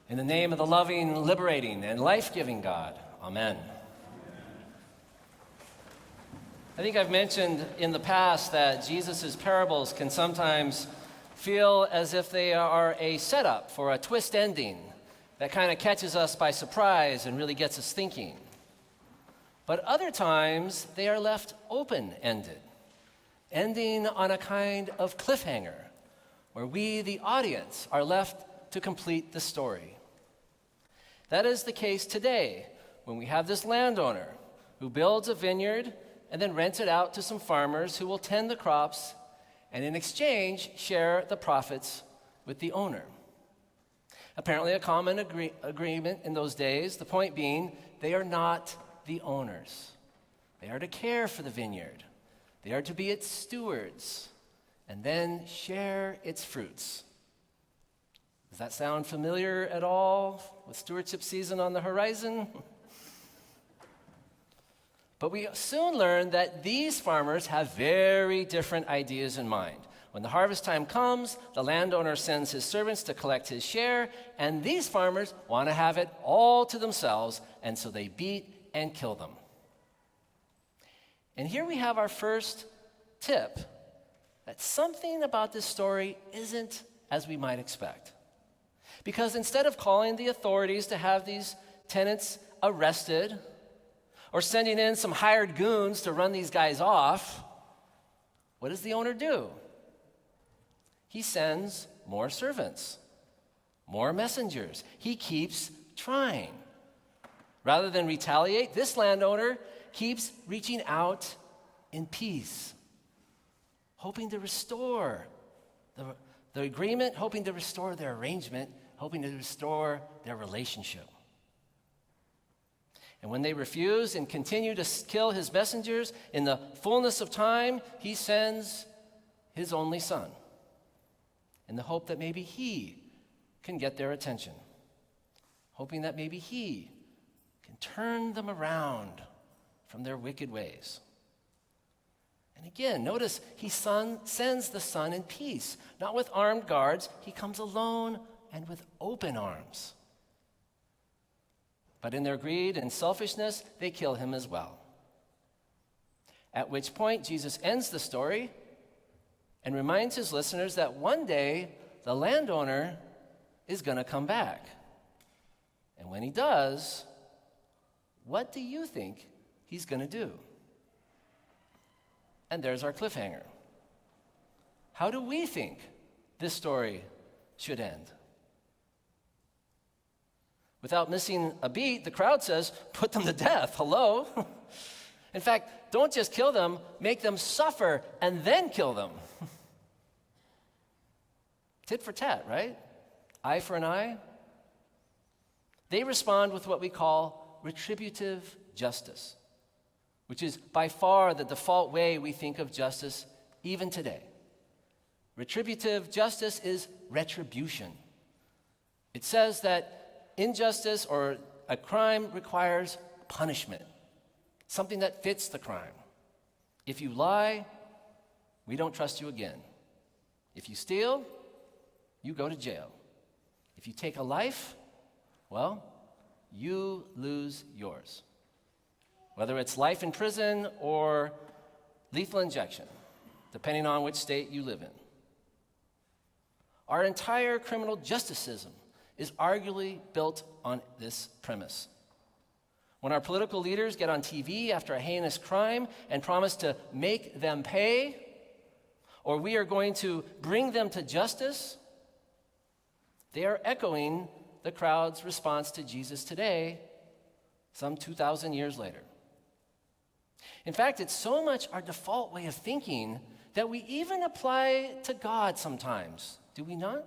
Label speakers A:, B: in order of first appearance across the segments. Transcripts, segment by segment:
A: In the name of the loving, liberating, and life-giving God, amen. I think I've mentioned in the past that Jesus' parables can sometimes feel as if they are a setup for a twist ending that kind of catches us by surprise and really gets us thinking. But other times, they are left open-ended, ending on a kind of cliffhanger where we, the audience, are left to complete the story. That is the case today when we have this landowner who builds a vineyard and then rents it out to some farmers who will tend the crops and in exchange share the profits with the owner. Apparently a common agreement in those days, the point being they are not the owners. They are to care for the vineyard. They are to be its stewards and then share its fruits. Does that sound familiar at all with stewardship season on the horizon? But we soon learn that these farmers have very different ideas in mind. When the harvest time comes, the landowner sends his servants to collect his share, and these farmers want to have it all to themselves, and so they beat and kill them. And here we have our first tip that something about this story isn't as we might expect. Because instead of calling the authorities to have these tenants arrested or sending in some hired goons to run these guys off, what does the owner do? He sends more servants, more messengers. He keeps trying. Rather than retaliate, this landowner keeps reaching out in peace, hoping to restore the agreement, hoping to restore their arrangement, hoping to restore their relationship. And when they refuse and continue to kill his messengers, in the fullness of time, he sends his only son in the hope that maybe he can get their attention, hoping that maybe he can turn them around from their wicked ways. And again, notice he sends the son in peace, not with armed guards. He comes alone and with open arms. But in their greed and selfishness, they kill him as well. At which point, Jesus ends the story and reminds his listeners that one day the landowner is going to come back. And when he does, what do you think he's going to do? And there's our cliffhanger. How do we think this story should end? Without missing a beat, the crowd says, put them to death. Hello? In fact, don't just kill them, make them suffer and then kill them. Tit for tat, right? Eye for an eye. They respond with what we call retributive justice, which is by far the default way we think of justice even today. Retributive justice is retribution. It says that injustice or a crime requires punishment, something that fits the crime. If you lie, we don't trust you again. If you steal, you go to jail. If you take a life, well, you lose yours. Whether it's life in prison or lethal injection, depending on which state you live in. Our entire criminal justice system is arguably built on this premise. When our political leaders get on TV after a heinous crime and promise to make them pay, or we are going to bring them to justice, they are echoing the crowd's response to Jesus today, some 2,000 years later. In fact, it's so much our default way of thinking that we even apply to God sometimes, do we not?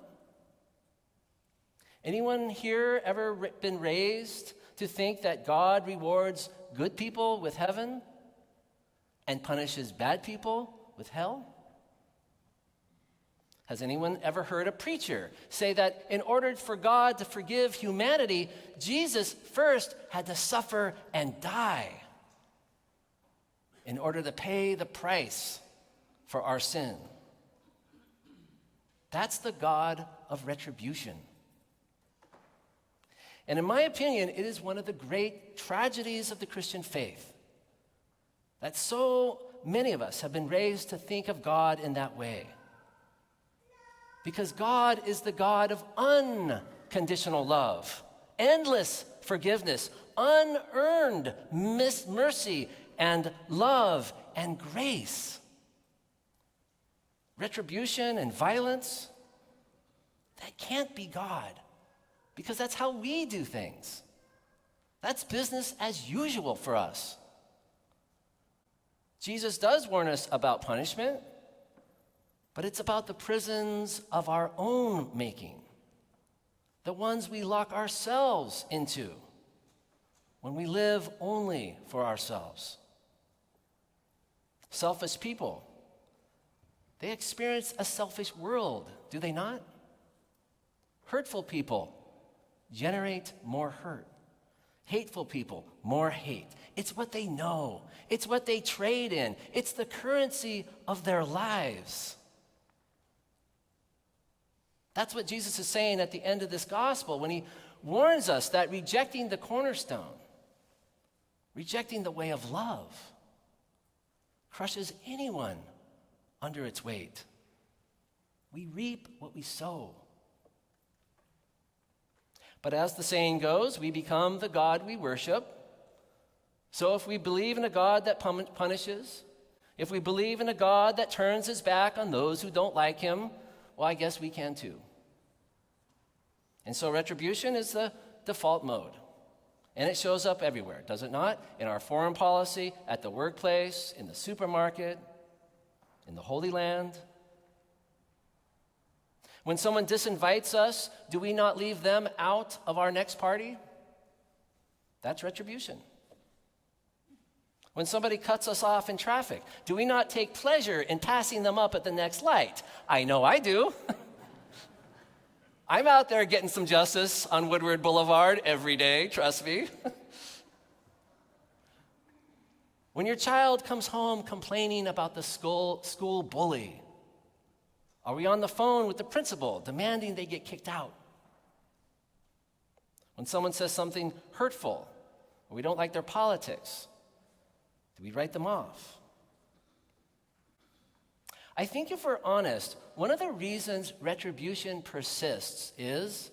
A: Anyone here ever been raised to think that God rewards good people with heaven and punishes bad people with hell? Has anyone ever heard a preacher say that in order for God to forgive humanity, Jesus first had to suffer and die in order to pay the price for our sin? That's the God of retribution. And in my opinion, it is one of the great tragedies of the Christian faith that so many of us have been raised to think of God in that way. Because God is the God of unconditional love, endless forgiveness, unearned mercy and love and grace. Retribution and violence, that can't be God, because that's how we do things. That's business as usual for us. Jesus does warn us about punishment, but it's about the prisons of our own making, the ones we lock ourselves into when we live only for ourselves. Selfish people, they experience a selfish world, do they not? Hurtful people generate more hurt. Hateful people, more hate. It's what they know. It's what they trade in. It's the currency of their lives. That's what Jesus is saying at the end of this gospel when he warns us that rejecting the cornerstone, rejecting the way of love, crushes anyone under its weight. We reap what we sow. But as the saying goes, we become the God we worship. So if we believe in a God that punishes, if we believe in a God that turns his back on those who don't like him, well, I guess we can too. And so retribution is the default mode. And it shows up everywhere, does it not? In our foreign policy, at the workplace, in the supermarket, in the Holy Land. When someone disinvites us, do we not leave them out of our next party? That's retribution. When somebody cuts us off in traffic, do we not take pleasure in passing them up at the next light? I know I do. I'm out there getting some justice on Woodward Boulevard every day, trust me. When your child comes home complaining about the school bully, are we on the phone with the principal demanding they get kicked out? When someone says something hurtful, or we don't like their politics, do we write them off? I think if we're honest, one of the reasons retribution persists is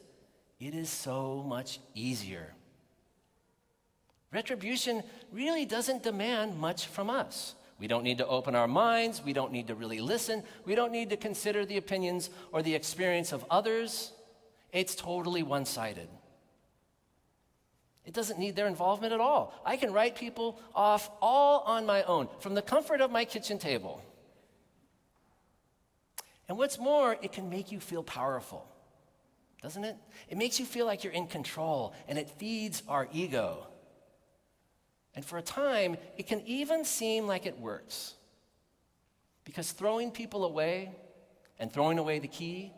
A: it is so much easier. Retribution really doesn't demand much from us. We don't need to open our minds. We don't need to really listen. We don't need to consider the opinions or the experience of others. It's totally one-sided. It doesn't need their involvement at all. I can write people off all on my own from the comfort of my kitchen table. And what's more, it can make you feel powerful, doesn't it? It makes you feel like you're in control, and it feeds our ego. And for a time, it can even seem like it works. Because throwing people away and throwing away the key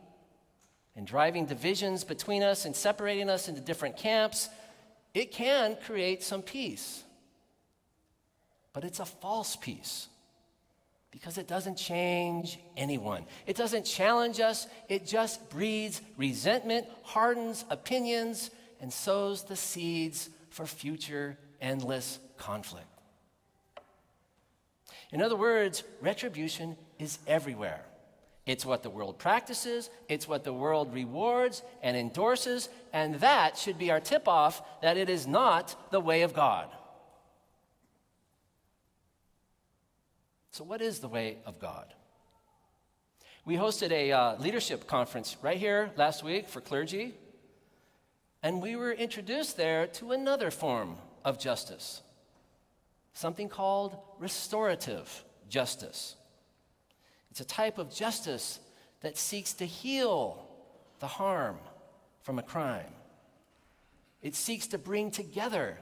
A: and driving divisions between us and separating us into different camps, it can create some peace. But it's a false peace because it doesn't change anyone. It doesn't challenge us. It just breeds resentment, hardens opinions, and sows the seeds for future endless conflict. In other words, retribution is everywhere. It's what the world practices, it's what the world rewards and endorses, and that should be our tip-off that it is not the way of God. So what is the way of God? We hosted a leadership conference right here last week for clergy, and we were introduced there to another form of justice, something called restorative justice. It's a type of justice that seeks to heal the harm from a crime. It seeks to bring together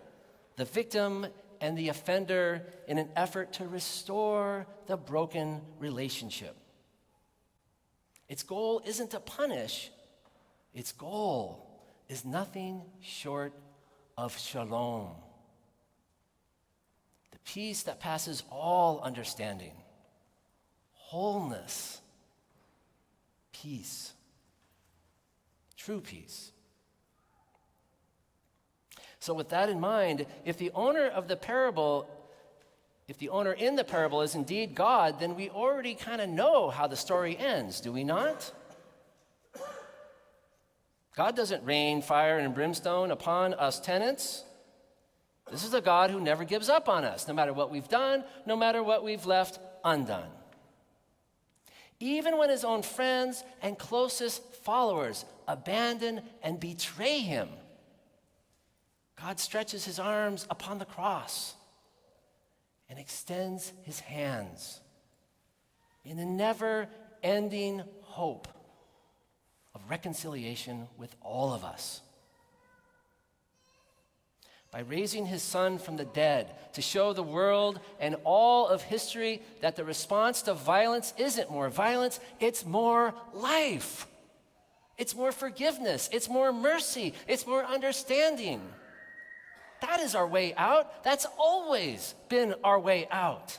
A: the victim and the offender in an effort to restore the broken relationship. Its goal isn't to punish. Its goal is nothing short of shalom, the peace that passes all understanding, wholeness, peace, true peace. So with that in mind, if the owner in the parable is indeed God, then we already kind of know how the story ends, do we not? God doesn't rain fire and brimstone upon us tenants. This is a God who never gives up on us, no matter what we've done, no matter what we've left undone. Even when his own friends and closest followers abandon and betray him, God stretches his arms upon the cross and extends his hands in a never-ending hope of reconciliation with all of us. By raising his son from the dead to show the world and all of history that the response to violence isn't more violence, it's more life. It's more forgiveness. It's more mercy. It's more understanding. That is our way out. That's always been our way out.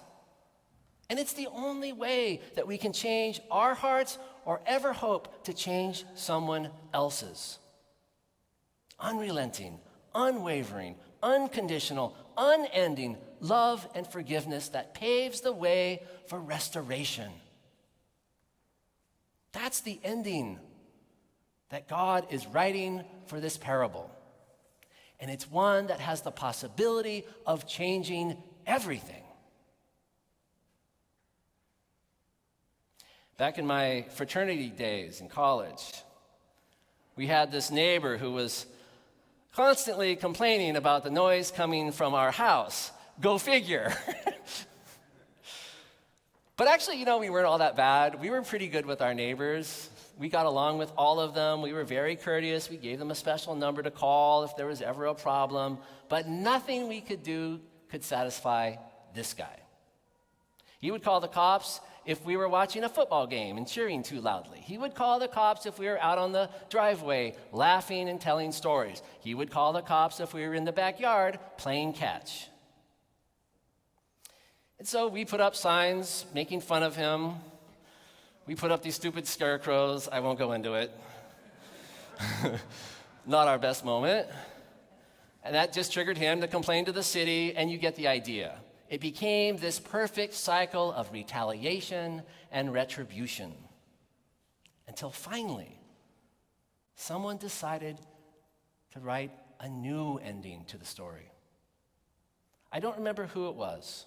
A: And it's the only way that we can change our hearts or ever hope to change someone else's. Unrelenting, unwavering, unconditional, unending love and forgiveness that paves the way for restoration. That's the ending that God is writing for this parable. And it's one that has the possibility of changing everything. Back in my fraternity days in college, we had this neighbor who was constantly complaining about the noise coming from our house. Go figure. But actually, we weren't all that bad. We were pretty good with our neighbors. We got along with all of them. We were very courteous. We gave them a special number to call if there was ever a problem. But nothing we could do could satisfy this guy. He would call the cops if we were watching a football game and cheering too loudly. He would call the cops if we were out on the driveway laughing and telling stories. He would call the cops if we were in the backyard playing catch. And so we put up signs making fun of him. We put up these stupid scarecrows. I won't go into it. Not our best moment. And that just triggered him to complain to the city, and you get the idea. It became this perfect cycle of retaliation and retribution. Until finally, someone decided to write a new ending to the story. I don't remember who it was,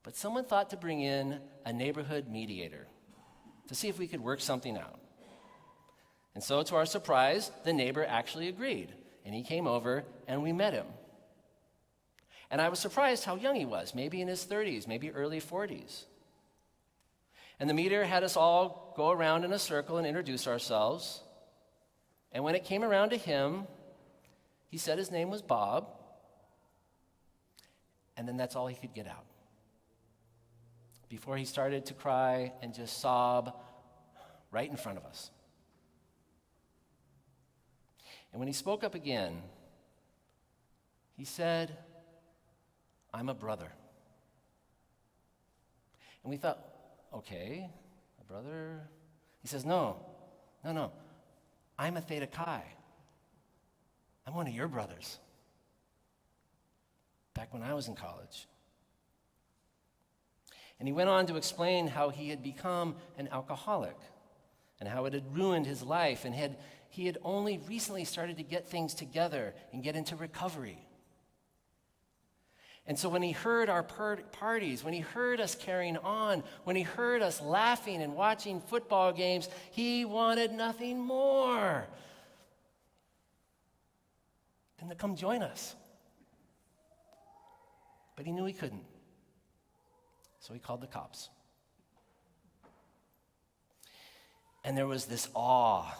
A: but someone thought to bring in a neighborhood mediator to see if we could work something out. And so, to our surprise, the neighbor actually agreed, and he came over and we met him. And I was surprised how young he was, maybe in his 30s, maybe early 40s. And the mediator had us all go around in a circle and introduce ourselves. And when it came around to him, he said his name was Bob, and then that's all he could get out. Before he started to cry and just sob right in front of us. And when he spoke up again, he said, "I'm a brother." And we thought, okay, a brother? He says, no, I'm a Theta Chi. I'm one of your brothers. Back when I was in college. And he went on to explain how he had become an alcoholic and how it had ruined his life, and he had only recently started to get things together and get into recovery. And so when he heard our parties, when he heard us carrying on, when he heard us laughing and watching football games, he wanted nothing more than to come join us. But he knew he couldn't. So he called the cops. And there was this awe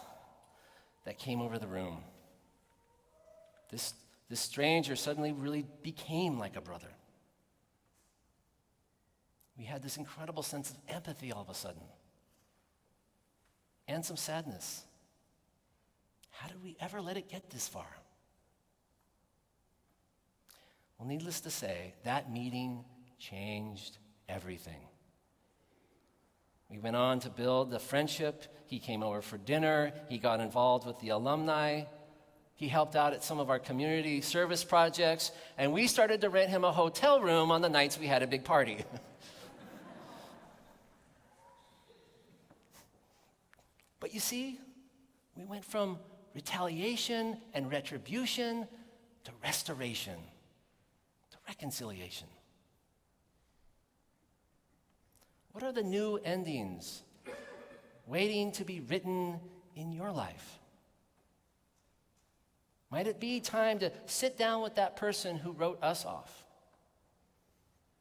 A: that came over the room. This stranger suddenly really became like a brother. We had this incredible sense of empathy all of a sudden. And some sadness. How did we ever let it get this far? Well, needless to say, that meeting changed everything. We went on to build the friendship. He came over for dinner. He got involved with the alumni He helped out at some of our community service projects, and we started to rent him a hotel room on the nights we had a big party. But you see, we went from retaliation and retribution to restoration, to reconciliation. What are the new endings waiting to be written in your life? Might it be time to sit down with that person who wrote us off?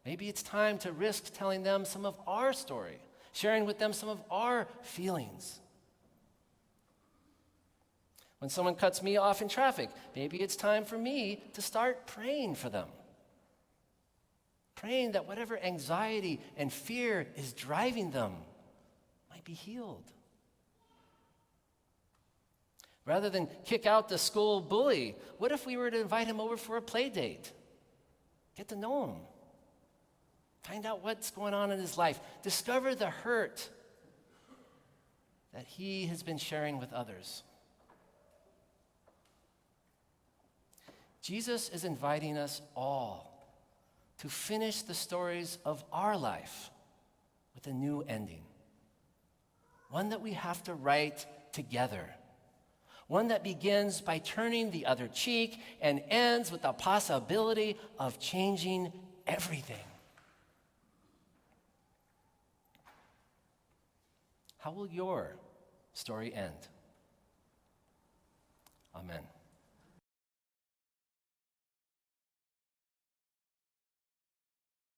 A: Maybe it's time to risk telling them some of our story, sharing with them some of our feelings. When someone cuts me off in traffic, maybe it's time for me to start praying for them. Praying that whatever anxiety and fear is driving them might be healed. Rather than kick out the school bully, what if we were to invite him over for a play date? Get to know him. Find out what's going on in his life. Discover the hurt that he has been sharing with others. Jesus is inviting us all to finish the stories of our life with a new ending. One that we have to write together. One that begins by turning the other cheek and ends with the possibility of changing everything. How will your story end? Amen.